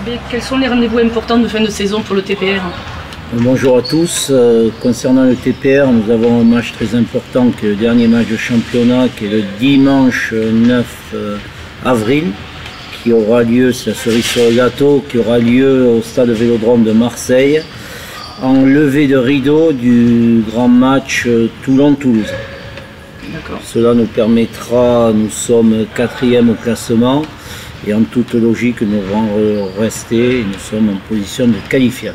TGB, quels sont les rendez-vous importants de fin de saison pour le TPR? Bonjour à tous. Concernant le TPR, nous avons un match très important qui est le dernier match de championnat, qui est le dimanche 9 avril, qui aura lieu, c'est la cerise sur le gâteau, qui aura lieu au stade Vélodrome de Marseille, en levée de rideau du grand match Toulon-Toulouse. Cela nous permettra, nous sommes 4e au classement, et en toute logique, nous allons rester, nous sommes en position de qualifiant.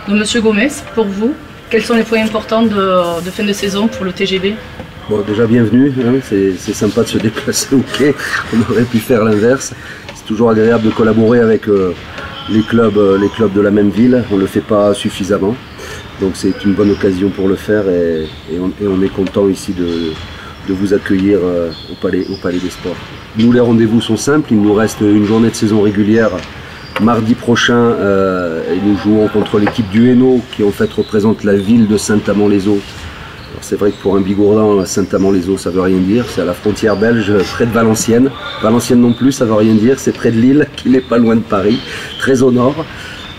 Donc, Monsieur Gomez, pour vous, quels sont les points importants de fin de saison pour le TGB? Bon, déjà bienvenue, hein, c'est sympa de se déplacer au quai, on aurait pu faire l'inverse. C'est toujours agréable de collaborer avec les clubs de la même ville, on ne le fait pas suffisamment. Donc c'est une bonne occasion pour le faire et on est content ici de vous accueillir au Palais des Sports. Nous, les rendez-vous sont simples, il nous reste une journée de saison régulière mardi prochain et nous jouons contre l'équipe du Hainaut qui en fait représente la ville de Saint-Amand-les-Eaux. C'est vrai que pour un Bigourdan, Saint-Amand-les-Eaux ça veut rien dire, c'est à la frontière belge près de Valenciennes. Valenciennes non plus ça veut rien dire, c'est près de Lille qui n'est pas loin de Paris, très au nord.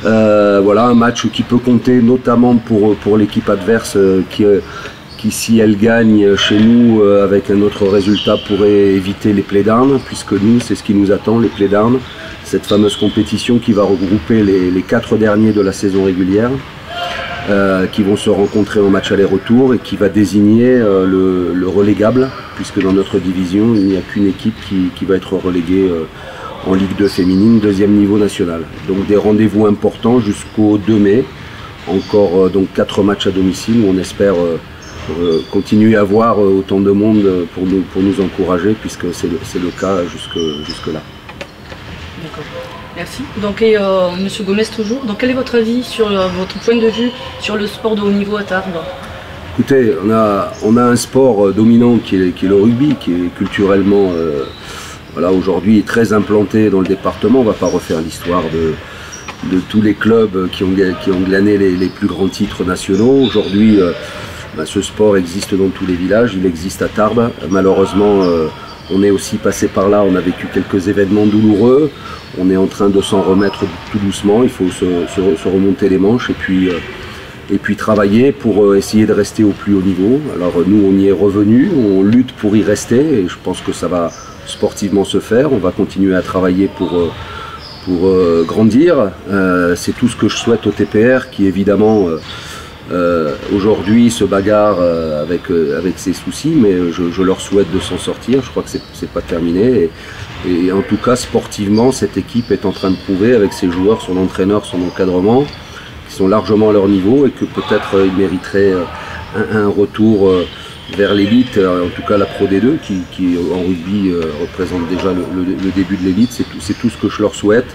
Voilà un match qui peut compter notamment pour l'équipe adverse qui si elle gagne chez nous avec un autre résultat pourrait éviter les playdowns, puisque nous c'est ce qui nous attend, les playdowns, cette fameuse compétition qui va regrouper les 4 derniers de la saison régulière qui vont se rencontrer en match aller-retour et qui va désigner le relégable, puisque dans notre division il n'y a qu'une équipe qui va être reléguée en Ligue 2 féminine, 2e niveau national. Donc des rendez-vous importants jusqu'au 2 mai, encore donc 4 matchs à domicile où on espère continuer à avoir autant de monde pour nous encourager, puisque c'est le cas jusque là. D'accord, merci. Donc Monsieur Gomez toujours, donc quel est votre avis sur votre point de vue sur le sport de haut niveau à Tarbes? Écoutez, on a un sport dominant qui est le rugby, qui est culturellement voilà, aujourd'hui très implanté dans le département. On ne va pas refaire l'histoire de tous les clubs qui ont glané les plus grands titres nationaux. Aujourd'hui, ce sport existe dans tous les villages, il existe à Tarbes. Malheureusement, on est aussi passé par là, on a vécu quelques événements douloureux. On est en train de s'en remettre tout doucement, il faut se remonter les manches et puis travailler pour essayer de rester au plus haut niveau. Alors nous, on y est revenu, on lutte pour y rester et je pense que ça va sportivement se faire. On va continuer à travailler pour grandir. C'est tout ce que je souhaite au TPR qui évidemment aujourd'hui se bagarre avec ses soucis, mais je leur souhaite de s'en sortir. Je crois que c'est pas terminé et en tout cas sportivement cette équipe est en train de prouver avec ses joueurs, son entraîneur, son encadrement qui sont largement à leur niveau et que peut-être ils mériteraient un retour vers l'élite, en tout cas la Pro D2 qui en rugby représente déjà le début de l'élite. C'est tout ce que je leur souhaite.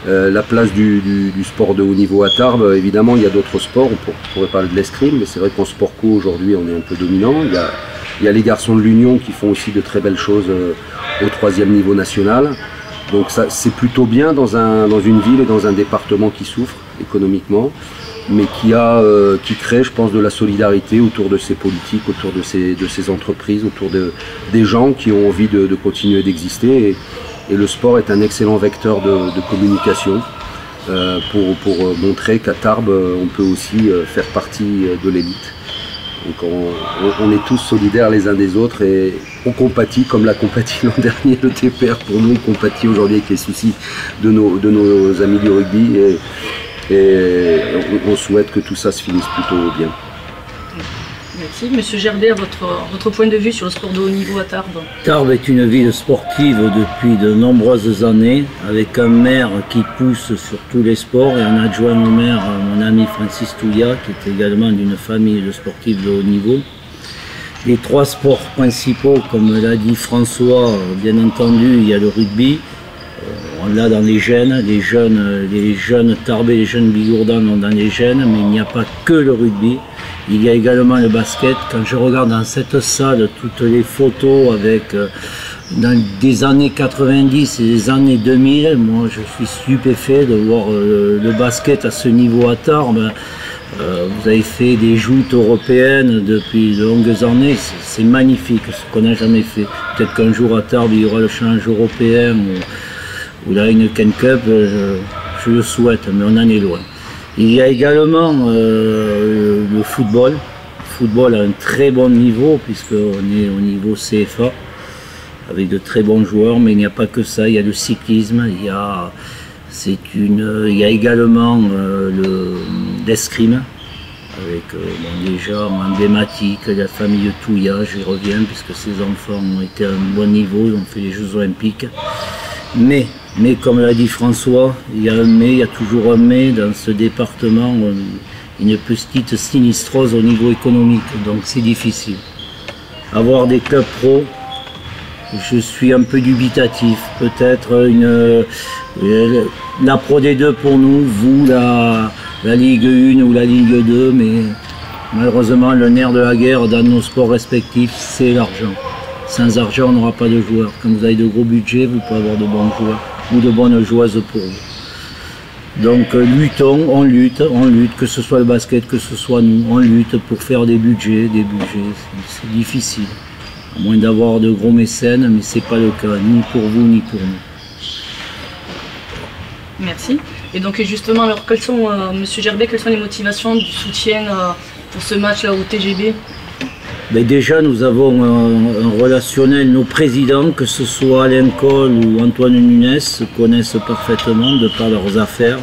La place du sport de haut niveau à Tarbes, évidemment il y a d'autres sports, on pourrait parler de l'escrime, mais c'est vrai qu'en sport co aujourd'hui on est un peu dominant. Il y a les garçons de l'Union qui font aussi de très belles choses au 3e niveau national. Donc c'est plutôt bien dans une ville et dans un département qui souffre économiquement, mais qui crée, je pense, de la solidarité autour de ces politiques, autour de ces entreprises, autour des gens qui ont envie de continuer d'exister. Et le sport est un excellent vecteur de communication pour montrer qu'à Tarbes, on peut aussi faire partie de l'élite. Donc on est tous solidaires les uns des autres et on compatit comme l'a compati l'an dernier le TPR pour nous, on compatit aujourd'hui avec les soucis de nos amis du rugby et on souhaite que tout ça se finisse plutôt bien. Merci. Monsieur Gerbet, votre point de vue sur le sport de haut niveau à Tarbes? Tarbes est une ville sportive depuis de nombreuses années, avec un maire qui pousse sur tous les sports et un adjoint au maire, mon ami Francis Touillat, qui est également d'une famille de sportifs de haut niveau. Les 3 sports principaux, comme l'a dit François, bien entendu, il y a le rugby. On l'a dans les gènes, les jeunes Tarbais, les jeunes Bigourdans ont dans les gènes, mais il n'y a pas que le rugby. Il y a également le basket. Quand je regarde dans cette salle toutes les photos avec dans des années 90 et des années 2000, moi je suis stupéfait de voir le basket à ce niveau à Tarbes. Vous avez fait des joutes européennes depuis de longues années, c'est magnifique, ce qu'on n'a jamais fait. Peut-être qu'un jour à Tarbes il y aura le challenge européen ou la Heineken Cup, je le souhaite, mais on en est loin. Il y a également le football. Le football à un très bon niveau, puisqu'on est au niveau CFA, avec de très bons joueurs, mais il n'y a pas que ça, il y a le cyclisme, il y a également l'escrime, avec des gens emblématiques, la famille Touya, j'y reviens, puisque ces enfants ont été à un bon niveau, ils ont fait les Jeux Olympiques. Mais comme l'a dit François, il y a toujours un mais dans ce département, une petite sinistrose au niveau économique, donc c'est difficile. Avoir des clubs pro, je suis un peu dubitatif. Peut-être la Pro D2 pour nous, vous la Ligue 1 ou la Ligue 2, mais malheureusement le nerf de la guerre dans nos sports respectifs, c'est l'argent. Sans argent, on n'aura pas de joueurs. Quand vous avez de gros budgets, vous pouvez avoir de bons joueurs ou de bonnes joueuses pour vous. Donc luttons, on lutte, que ce soit le basket, que ce soit nous, on lutte pour faire des budgets, c'est difficile. À moins d'avoir de gros mécènes, mais ce n'est pas le cas, ni pour vous, ni pour nous. Merci. Et donc justement, alors Monsieur Gerbet, quelles sont les motivations du soutien pour ce match-là au TGB? Ben déjà, nous avons un relationnel, nos présidents, que ce soit Alain Cole ou Antoine Nunes, se connaissent parfaitement de par leurs affaires.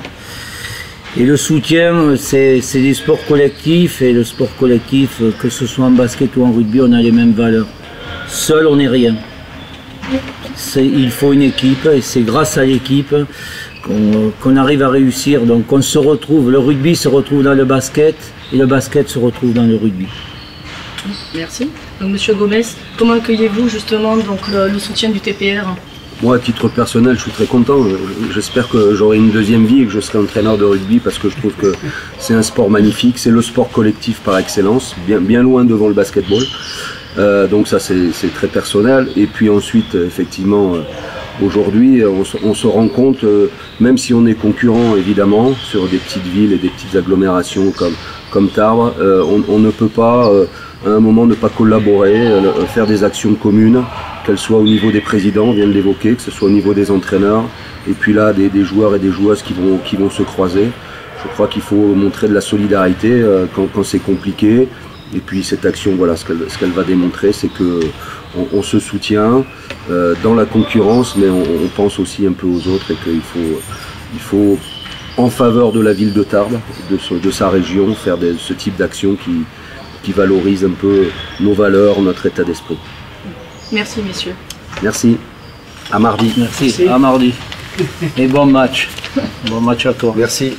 Et le soutien, c'est des sports collectifs, et le sport collectif, que ce soit en basket ou en rugby, on a les mêmes valeurs. Seul, on n'est rien. Il faut une équipe, et c'est grâce à l'équipe qu'on arrive à réussir. Donc on se retrouve, le rugby se retrouve dans le basket, et le basket se retrouve dans le rugby. Merci. Donc Monsieur Gomez, comment accueillez-vous justement donc, le soutien du TPR? Moi, à titre personnel, je suis très content. J'espère que j'aurai une deuxième vie et que je serai entraîneur de rugby parce que je trouve que c'est un sport magnifique. C'est le sport collectif par excellence, bien loin devant le basketball. Donc ça, c'est très personnel. Et puis ensuite, effectivement, aujourd'hui, on se rend compte, même si on est concurrent évidemment sur des petites villes et des petites agglomérations comme Tarbes, on ne peut pas à un moment ne pas collaborer, faire des actions communes, qu'elles soient au niveau des présidents, on vient de l'évoquer, que ce soit au niveau des entraîneurs, et puis là des joueurs et des joueuses qui vont se croiser. Je crois qu'il faut montrer de la solidarité quand c'est compliqué. Et puis cette action, voilà, ce qu'elle va démontrer, c'est qu'on se soutient dans la concurrence, mais on pense aussi un peu aux autres et qu'il faut en faveur de la ville de Tarbes, de sa région, faire ce type d'action qui valorise un peu nos valeurs, notre état d'esprit. Merci messieurs. Merci. À mardi. Merci. À mardi. Et bon match. Bon match à toi. Merci.